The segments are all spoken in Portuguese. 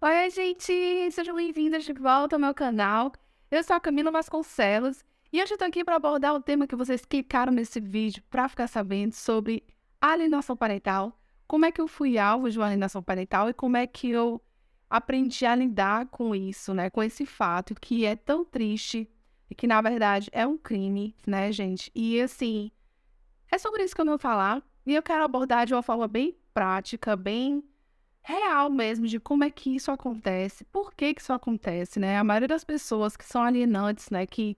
Oi, gente! Sejam bem-vindas de volta ao meu canal. Eu sou a Camila Vasconcelos e hoje eu tô aqui para abordar o tema que vocês clicaram nesse vídeo para ficar sabendo sobre alienação parental, como é que eu fui alvo de uma alienação parental e como é que eu aprendi a lidar com isso, né? Com esse fato que é tão triste e que, na verdade, é um crime, né, gente? E, assim, é sobre isso que eu vou falar e eu quero abordar de uma forma bem prática, bem real mesmo, de como é que isso acontece, por que que isso acontece, né? A maioria das pessoas que são alienantes, né, que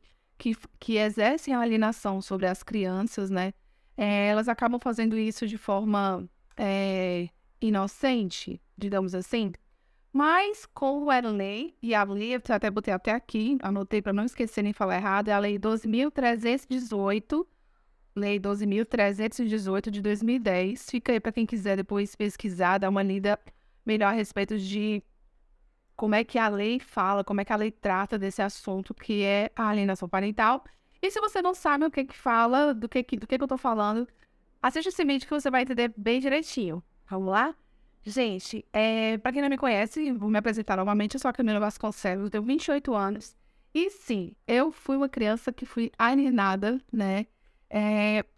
exercem a alienação sobre as crianças, né, elas acabam fazendo isso de forma inocente, digamos assim. Mas com a lei, e a lei, eu até botei até aqui, anotei para não esquecer nem falar errado, é a Lei 12.318, Lei 12.318 de 2010. Fica aí para quem quiser depois pesquisar, dar uma lida melhor a respeito de como é que a lei fala, como é que a lei trata desse assunto que é a alienação parental. E se você não sabe o que que fala, do que eu tô falando, assiste esse vídeo que você vai entender bem direitinho. Vamos lá? Gente, para quem não me conhece, vou me apresentar novamente, eu sou a Camila Vasconcelos, eu tenho 28 anos. E sim, eu fui uma criança que fui alienada, né?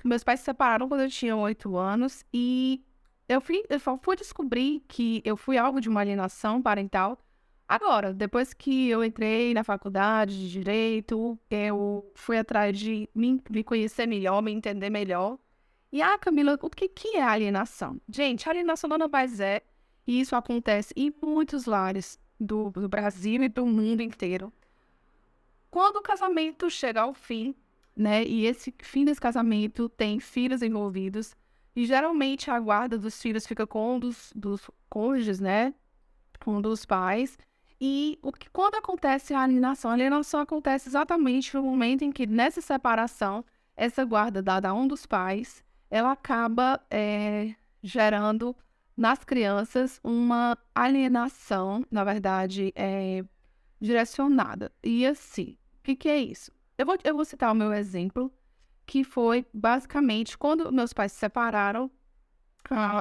Meus pais se separaram quando eu tinha 8 anos e eu só fui descobrir que eu fui alvo de uma alienação parental agora, depois que eu entrei na faculdade de Direito, eu fui atrás de me conhecer melhor, me entender melhor. E, Camila, o que que é alienação? Gente, alienação nada mais é, e isso acontece em muitos lares do Brasil e do mundo inteiro. Quando o casamento chega ao fim, né, e esse fim desse casamento tem filhos envolvidos, e geralmente a guarda dos filhos fica com um dos cônjuges, né, um dos pais, e quando acontece a alienação acontece exatamente no momento em que, nessa separação, essa guarda dada a um dos pais, ela acaba gerando nas crianças uma alienação, na verdade, direcionada. E assim, o que que é isso? Eu vou citar o meu exemplo, que foi basicamente quando meus pais se separaram,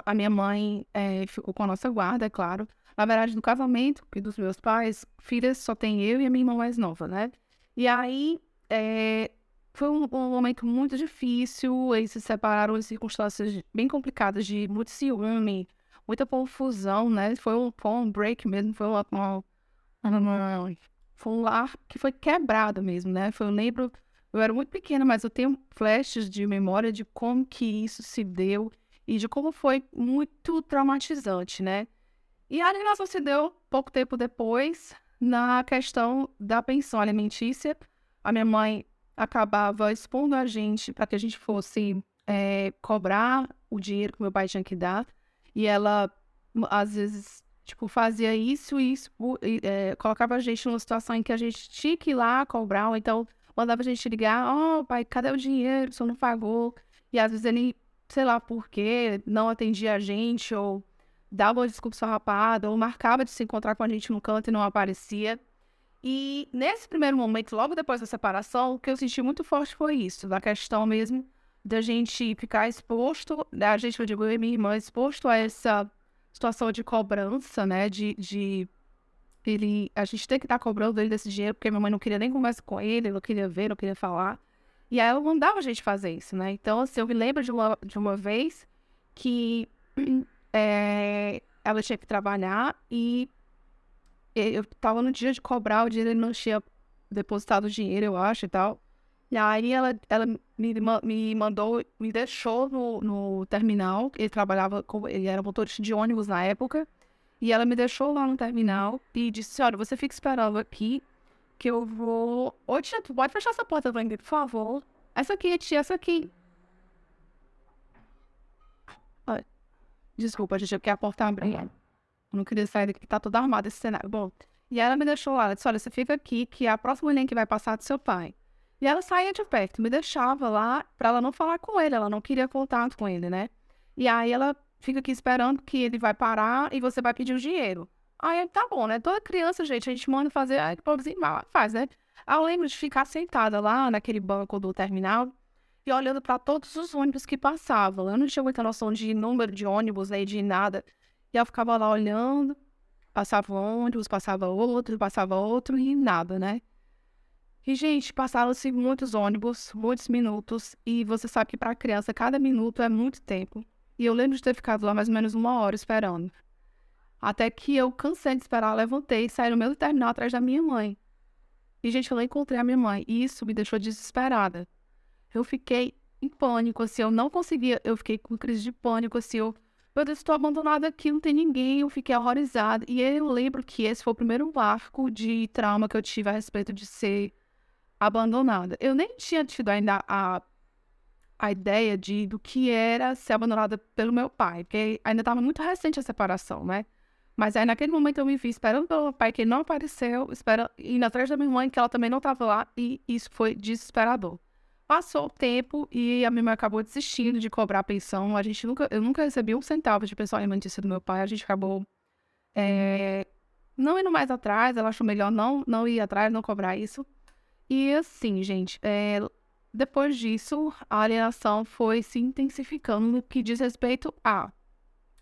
a minha mãe ficou com a nossa guarda, é claro. Na verdade, no casamento dos meus pais, filhas só tem eu e a minha irmã mais nova, né? E aí, foi um momento muito difícil, eles se separaram em circunstâncias bem complicadas, de muito ciúme, muita confusão, né? Foi um break mesmo, foi um lar que foi quebrado mesmo, né? Eu lembro, eu era muito pequena, mas eu tenho flashes de memória de como que isso se deu e de como foi muito traumatizante, né? E a alienação se deu pouco tempo depois na questão da pensão alimentícia. A minha mãe acabava expondo a gente para que a gente fosse cobrar o dinheiro que meu pai tinha que dar. E ela, às vezes, tipo, fazia isso e isso, colocava a gente numa situação em que a gente tinha que ir lá cobrar, ou então mandava a gente ligar: ó, pai, cadê o dinheiro? O senhor não pagou. E às vezes ele, sei lá por quê, não atendia a gente, ou dava uma desculpa esfarrapada, ou marcava de se encontrar com a gente no canto e não aparecia. E nesse primeiro momento, logo depois da separação, o que eu senti muito forte foi isso, da questão mesmo da gente ficar exposto, da gente, eu digo, eu e minha irmã, exposto a essa situação de cobrança, né, a gente ter que estar cobrando ele desse dinheiro, porque minha mãe não queria nem conversar com ele, não queria ver, não queria falar. E aí ela mandava a gente fazer isso, né? Então, assim, eu me lembro de uma vez que ela tinha que trabalhar e eu tava no dia de cobrar o dinheiro, ele não tinha depositado o dinheiro, eu acho, e tal. E aí ela me mandou, me deixou no terminal. Ele era motorista de ônibus na época. E ela me deixou lá no terminal e disse: olha, você fica esperando aqui que eu vou. Ô, tia, tu pode fechar essa porta pra mim, por favor? Essa aqui, tia, essa aqui. Ai, desculpa, gente, porque a porta abriu. Eu não queria sair daqui, tá toda armada esse cenário. Bom, e ela me deixou lá. Ela disse: olha, você fica aqui, que é a próxima linha que vai passar é do seu pai. E ela saía de perto, me deixava lá pra ela não falar com ele. Ela não queria contato com ele, né? E aí ela fica aqui esperando que ele vai parar e você vai pedir o dinheiro. Aí tá bom, né? Toda criança, gente, a gente manda fazer, aí o pobrezinho faz, né? Aí eu lembro de ficar sentada lá naquele banco do terminal e olhando para todos os ônibus que passavam. Eu não tinha muita noção de número de ônibus, nem de nada. E eu ficava lá olhando. Passava um ônibus, passava outro e nada, né? E, gente, passaram-se muitos ônibus, muitos minutos, e você sabe que para criança cada minuto é muito tempo. E eu lembro de ter ficado lá mais ou menos 1 hora esperando. Até que eu cansei de esperar, levantei e saí no meu terminal atrás da minha mãe. E, gente, eu não encontrei a minha mãe. E isso me deixou desesperada. Eu fiquei em pânico, assim, eu não conseguia. Eu fiquei com crise de pânico, assim, meu Deus, estou abandonada aqui, não tem ninguém. Eu fiquei horrorizada. E eu lembro que esse foi o primeiro marco de trauma que eu tive a respeito de ser abandonada. Eu nem tinha tido ainda a ideia do que era ser abandonada pelo meu pai, porque ainda estava muito recente a separação, né? Mas aí naquele momento eu me vi esperando pelo meu pai, que ele não apareceu, indo atrás da minha mãe, que ela também não estava lá, e isso foi desesperador. Passou o tempo e a minha mãe acabou desistindo de cobrar a pensão. Eu nunca recebi 1 centavo de pensão alimentícia do meu pai. A gente acabou não indo mais atrás. Ela achou melhor não ir atrás, não cobrar isso. E assim, gente, depois disso, a alienação foi se intensificando no que diz respeito a...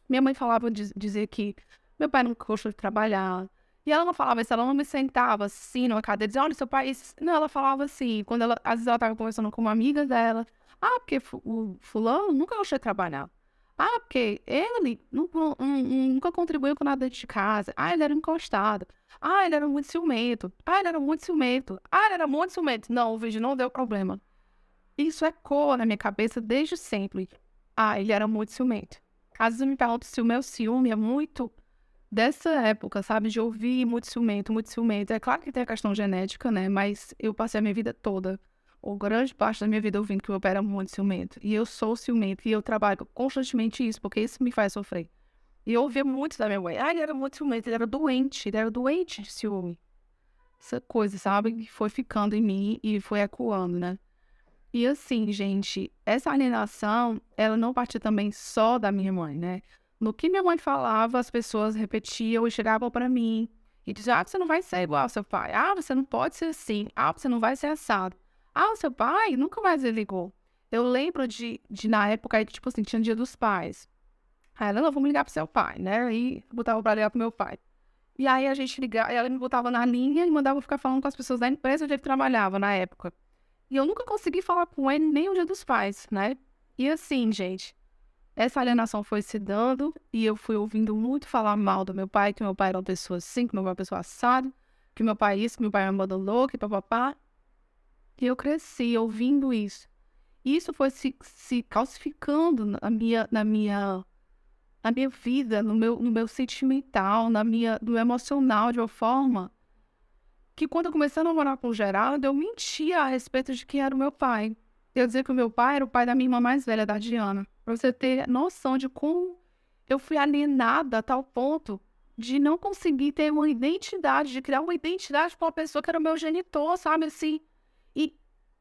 Minha mãe falava, dizer que meu pai não gostou de trabalhar. E ela não falava isso, ela não me sentava assim numa cadeira e dizia, olha, seu pai... Não, ela falava assim, às vezes ela estava conversando com uma amiga dela. Ah, porque o fulano nunca gostou de trabalhar. Ah, porque ele nunca contribuiu com nada dentro de casa. Ah, ele era encostado. Ah, ele era muito ciumento. Ah, ele era muito ciumento. Ah, ele era muito ciumento. Não, o vídeo não deu problema. Isso ecoa na minha cabeça desde sempre. Ah, ele era muito ciumento. Às vezes eu me pergunto se o meu ciúme é muito dessa época, sabe? De ouvir muito ciumento, muito ciumento. É claro que tem a questão genética, né? Mas eu passei a minha vida toda, ou grande parte da minha vida, ouvindo que meu pai era muito ciumento. E eu sou ciumento, e eu trabalho constantemente isso, porque isso me faz sofrer. E eu ouvia muito da minha mãe. Ah, ele era muito ciumento, ele era doente de ciúme. Essa coisa, sabe? Que foi ficando em mim e foi ecoando, né? E assim, gente, essa alienação, ela não partiu também só da minha mãe, né? No que minha mãe falava, as pessoas repetiam e chegavam para mim e diziam, ah, você não vai ser igual ao seu pai. Ah, você não pode ser assim. Ah, você não vai ser assado. Ah, o seu pai nunca mais me ligou. Eu lembro de na época, tipo assim, tinha Dia dos Pais. Aí ela, não, vamos ligar pro seu pai, né? Aí botava pra ligar pro meu pai. E aí a gente ligava, ela me botava na linha e mandava eu ficar falando com as pessoas da empresa onde ele trabalhava na época. E eu nunca consegui falar com ele nem o Dia dos Pais, né? E assim, gente, essa alienação foi se dando e eu fui ouvindo muito falar mal do meu pai, que meu pai era uma pessoa assim, que meu pai era uma pessoa assado, que meu pai isso, que meu pai me abandonou, que papapá. E eu cresci ouvindo isso. E isso foi se calcificando na minha vida, no meu sentimental, no meu emocional, de uma forma que quando eu comecei a namorar com o Geraldo, eu mentia a respeito de quem era o meu pai. Eu dizia que o meu pai era o pai da minha irmã mais velha, da Diana. Pra você ter noção de como eu fui alienada a tal ponto de não conseguir ter uma identidade, de criar uma identidade com uma pessoa que era o meu genitor, sabe, assim. E,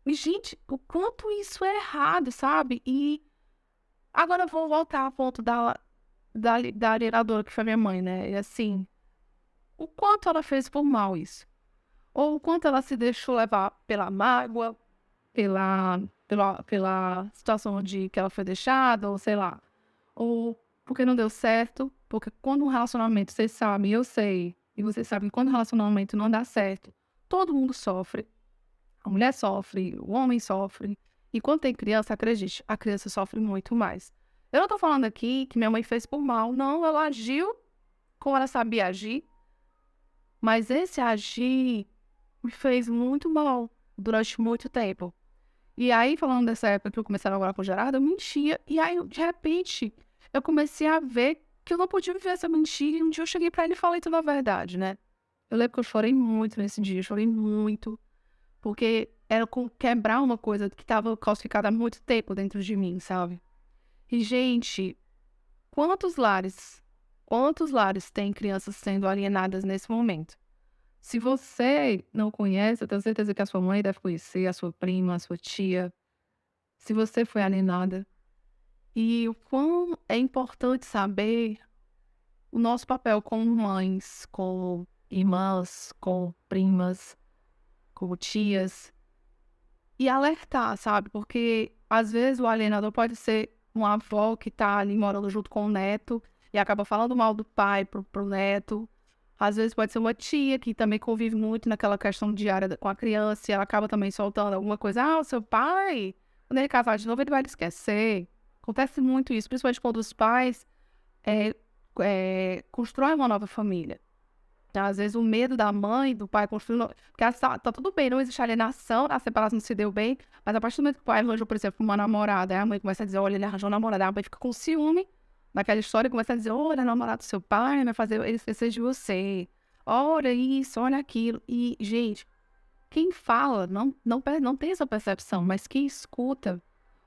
gente, o quanto isso é errado, sabe? E agora eu vou voltar ao ponto da alienadora, que foi minha mãe, né? E assim, o quanto ela fez por mal isso. Ou o quanto ela se deixou levar pela mágoa, pela situação de que ela foi deixada, ou sei lá. Ou porque não deu certo. Porque quando um relacionamento, vocês sabem, eu sei, e vocês sabem, quando um relacionamento não dá certo, todo mundo sofre. A mulher sofre, o homem sofre. E quando tem criança, acredite, a criança sofre muito mais. Eu não tô falando aqui que minha mãe fez por mal. Não, ela agiu como ela sabia agir. Mas esse agir me fez muito mal durante muito tempo. E aí, falando dessa época que eu comecei a namorar com o Gerardo, eu mentia. E aí, de repente, eu comecei a ver que eu não podia viver essa mentira. E um dia eu cheguei pra ele e falei toda a verdade, né? Eu lembro que eu chorei muito nesse dia, eu chorei muito. Porque era quebrar uma coisa que estava calcificada há muito tempo dentro de mim, sabe? E, gente, quantos lares têm crianças sendo alienadas nesse momento? Se você não conhece, eu tenho certeza que a sua mãe deve conhecer, a sua prima, a sua tia. Se você foi alienada. E o quão é importante saber o nosso papel como mães, como irmãs, como primas, como tias. E alertar, sabe? Porque às vezes o alienador pode ser uma avó que tá ali morando junto com o neto e acaba falando mal do pai pro neto. Às vezes pode ser uma tia que também convive muito naquela questão diária com a criança e ela acaba também soltando alguma coisa. O seu pai, quando ele casar de novo, ele vai lhe esquecer. Acontece muito isso, principalmente quando os pais constroem uma nova família. Às vezes o medo da mãe, do pai construir... Porque tá tudo bem, não existe alienação, a separação não se deu bem, mas a partir do momento que o pai arranjou, por exemplo, uma namorada, aí a mãe começa a dizer, olha, ele arranjou uma namorada, aí a mãe fica com ciúme daquela história e começa a dizer, olha, é namorado do seu pai, vai fazer ele esquecer de você. Olha isso, olha aquilo. E, gente, quem fala não tem essa percepção, mas quem escuta,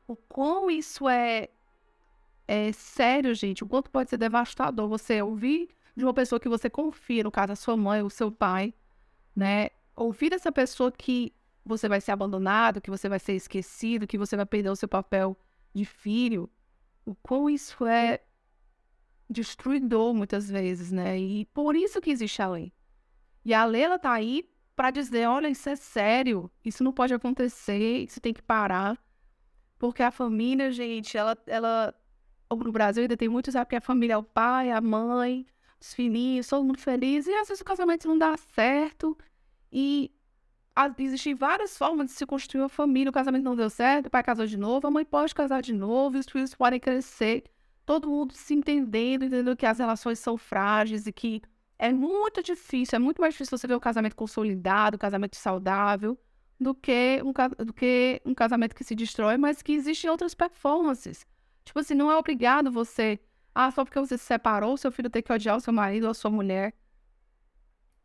o quão isso é sério, gente, o quanto pode ser devastador você ouvir de uma pessoa que você confia, no caso a sua mãe ou seu pai, né? Ouvir dessa pessoa que você vai ser abandonado, que você vai ser esquecido, que você vai perder o seu papel de filho, o quão isso é destruidor muitas vezes, né? E por isso que existe a lei. E a lei, ela tá aí para dizer, olha, isso é sério, isso não pode acontecer, isso tem que parar, porque a família, gente, ela no Brasil ainda tem muitos, porque a família é o pai, a mãe, os filhinhos, todo mundo feliz, e às vezes o casamento não dá certo, e existem várias formas de se construir uma família, o casamento não deu certo, o pai casou de novo, a mãe pode casar de novo, e os filhos podem crescer, todo mundo se entendendo que as relações são frágeis e que é muito difícil, é muito mais difícil você ver um casamento consolidado, um casamento saudável, do que um casamento que se destrói, mas que existem outras performances. Tipo assim, não é obrigado você... só porque você se separou, seu filho tem que odiar o seu marido ou a sua mulher.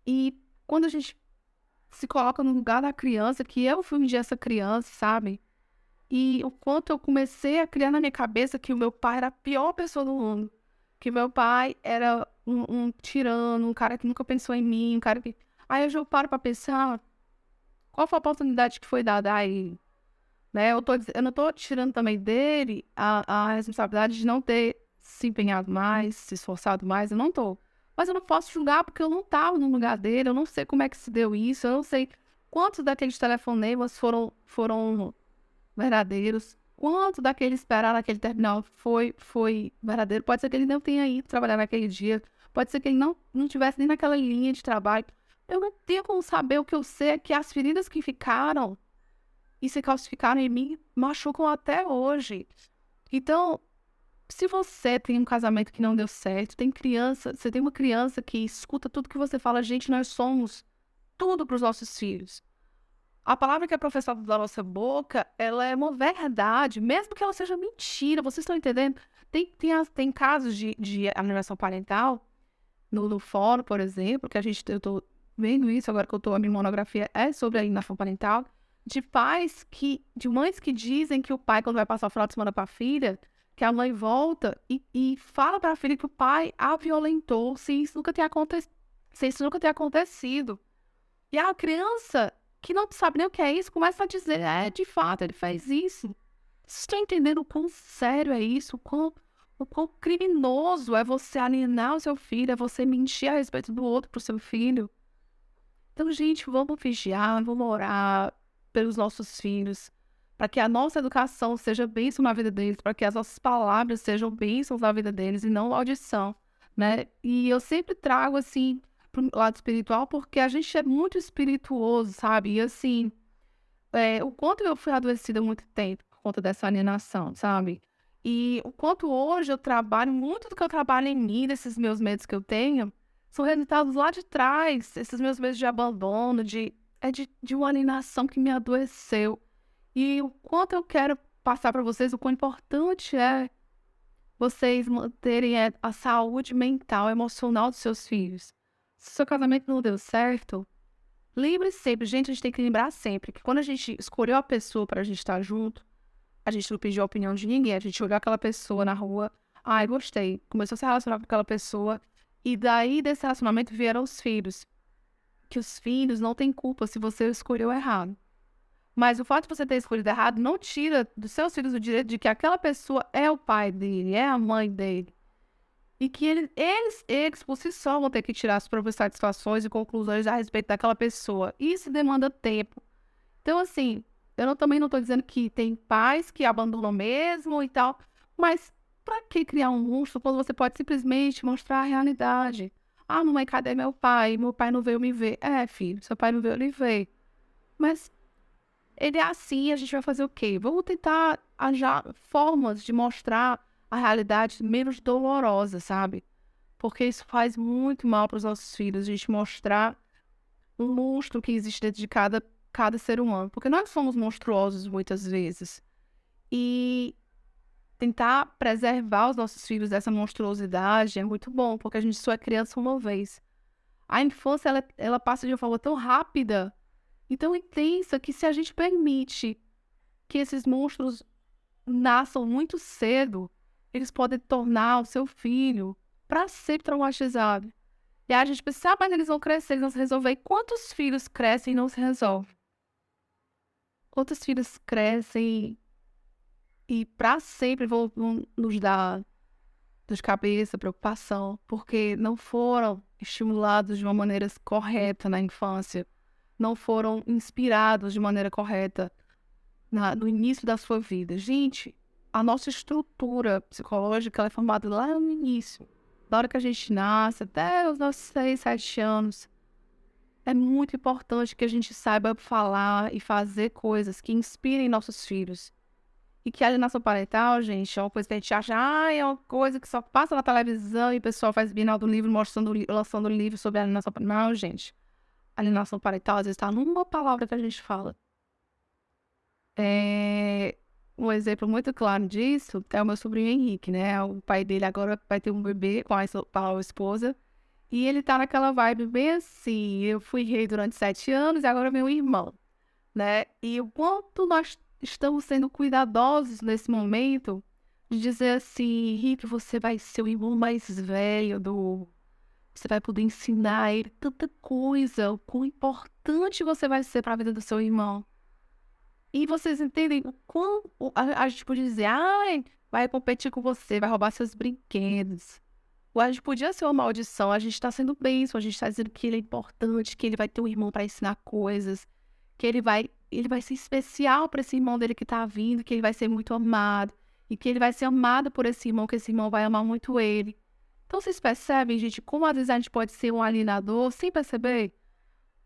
E quando a gente se coloca no lugar da criança, que eu fui um dia essa criança, sabe? E o quanto eu comecei a criar na minha cabeça que o meu pai era a pior pessoa do mundo. Que meu pai era um tirano, um cara que nunca pensou em mim, um cara que... Aí eu já paro pra pensar, qual foi a oportunidade que foi dada a ele? Né? Eu não tô tirando também dele a responsabilidade de não ter se empenhado mais, se esforçado mais, eu não tô. Mas eu não posso julgar porque eu não tava no lugar dele, eu não sei como é que se deu isso, eu não sei quantos daqueles telefonemas foram verdadeiros, quanto daquele esperar naquele terminal foi verdadeiro. Pode ser que ele não tenha ido trabalhar naquele dia, pode ser que ele não tivesse nem naquela linha de trabalho. Eu não tenho como saber. O que eu sei é que as feridas que ficaram e se calcificaram em mim machucam até hoje. Então, se você tem um casamento que não deu certo, você tem uma criança que escuta tudo que você fala, gente, nós somos tudo para os nossos filhos. A palavra que é professada da nossa boca, ela é uma verdade, mesmo que ela seja mentira, vocês estão entendendo? Tem casos de alienação parental no fórum, por exemplo, que eu tô vendo isso agora que a minha monografia é sobre a alienação parental, de mães que dizem que o pai, quando vai passar o final de semana para a filha, que a mãe volta e fala para a filha que o pai a violentou, se isso nunca tem acontecido. E a criança, que não sabe nem o que é isso, começa a dizer, de fato, ele fez isso. Vocês estão entendendo o quão sério é isso? O quão criminoso é você alienar o seu filho, é você mentir a respeito do outro pro seu filho? Então, gente, vamos vigiar, vamos orar pelos nossos filhos, para que a nossa educação seja bênção na vida deles, para que as nossas palavras sejam bênçãos na vida deles e não maldição, né? E eu sempre trago, assim, pro lado espiritual, porque a gente é muito espirituoso, sabe? E, assim, o quanto eu fui adoecida há muito tempo por conta dessa alienação, sabe? E o quanto hoje eu trabalho, muito do que eu trabalho em mim, desses meus medos que eu tenho, são resultados lá de trás, esses meus medos de abandono, de uma alienação que me adoeceu. E o quanto eu quero passar para vocês, o quão importante é vocês manterem a saúde mental, emocional dos seus filhos. Se o seu casamento não deu certo, lembre sempre, gente, a gente tem que lembrar sempre que quando a gente escolheu a pessoa para a gente estar junto, a gente não pediu a opinião de ninguém, a gente olhou aquela pessoa na rua, gostei, começou a se relacionar com aquela pessoa, e daí desse relacionamento vieram os filhos. Que os filhos não têm culpa se você escolheu errado. Mas o fato de você ter escolhido errado não tira dos seus filhos o direito de que aquela pessoa é o pai dele, é a mãe dele. E que eles por si só vão ter que tirar as próprias satisfações e conclusões a respeito daquela pessoa. Isso demanda tempo. Então, assim, também não estou dizendo que tem pais que abandonam mesmo e tal, mas para que criar um monstro quando você pode simplesmente mostrar a realidade? Ah, mamãe, cadê meu pai? Meu pai não veio me ver. É, filho, seu pai não veio lhe ver. Mas ele é assim, a gente vai fazer o quê? Vamos tentar achar formas de mostrar a realidade menos dolorosa, sabe? Porque isso faz muito mal para os nossos filhos, a gente mostrar um monstro que existe dentro de cada ser humano. Porque nós somos monstruosos muitas vezes. E tentar preservar os nossos filhos dessa monstruosidade é muito bom, porque a gente só é criança uma vez. A infância, ela passa de uma forma tão rápida e tão intensa que se a gente permite que esses monstros nasçam muito cedo, eles podem tornar o seu filho para sempre traumatizado. E aí a gente pensa, mas eles vão crescer, eles vão se resolver. E quantos filhos crescem e não se resolvem? Quantos filhos crescem e para sempre vão nos dar dor de cabeça, preocupação, porque não foram estimulados de uma maneira correta na infância, não foram inspirados de maneira correta no início da sua vida. Gente, a nossa estrutura psicológica ela é formada lá no início, da hora que a gente nasce, até os nossos 6, 7 anos. É muito importante que a gente saiba falar e fazer coisas que inspirem nossos filhos. E que a alienação parental, gente, é uma coisa que a gente acha, é uma coisa que só passa na televisão e o pessoal faz Bienal do Livro lançando livro sobre alienação parental. Não, gente. Alienação parental, às vezes, está numa palavra que a gente fala. Um exemplo muito claro disso é o meu sobrinho Henrique, né? O pai dele agora vai ter um bebê com a esposa. E ele tá naquela vibe bem assim, eu fui rei durante 7 anos e agora meu irmão, né? E o quanto nós estamos sendo cuidadosos nesse momento de dizer assim, Henrique, você vai ser o irmão mais velho Você vai poder ensinar a ele tanta coisa, o quão importante você vai ser para a vida do seu irmão. E vocês entendem o quão a gente pode dizer, ai, vai competir com você, vai roubar seus brinquedos. A gente podia ser uma maldição, a gente está sendo bênção, a gente está dizendo que ele é importante, que ele vai ter um irmão para ensinar coisas, que ele vai ser especial para esse irmão dele que está vindo, que ele vai ser muito amado, e que ele vai ser amado por esse irmão, que esse irmão vai amar muito ele. Então vocês percebem, gente, como às vezes a gente pode ser um alienador sem perceber?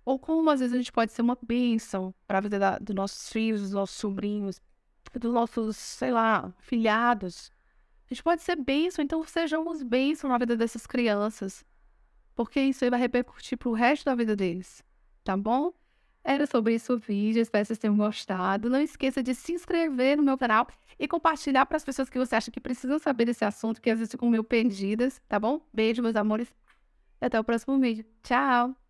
Ou como às vezes a gente pode ser uma bênção para a vida dos nossos filhos, dos nossos sobrinhos, dos nossos, sei lá, filhados. A gente pode ser bênção, então sejamos bênção na vida dessas crianças. Porque isso aí vai repercutir pro resto da vida deles. Tá bom? Era sobre isso o vídeo, espero que vocês tenham gostado. Não esqueça de se inscrever no meu canal e compartilhar para as pessoas que você acha que precisam saber desse assunto, que às vezes ficam meio perdidas, tá bom? Beijo, meus amores. E até o próximo vídeo. Tchau!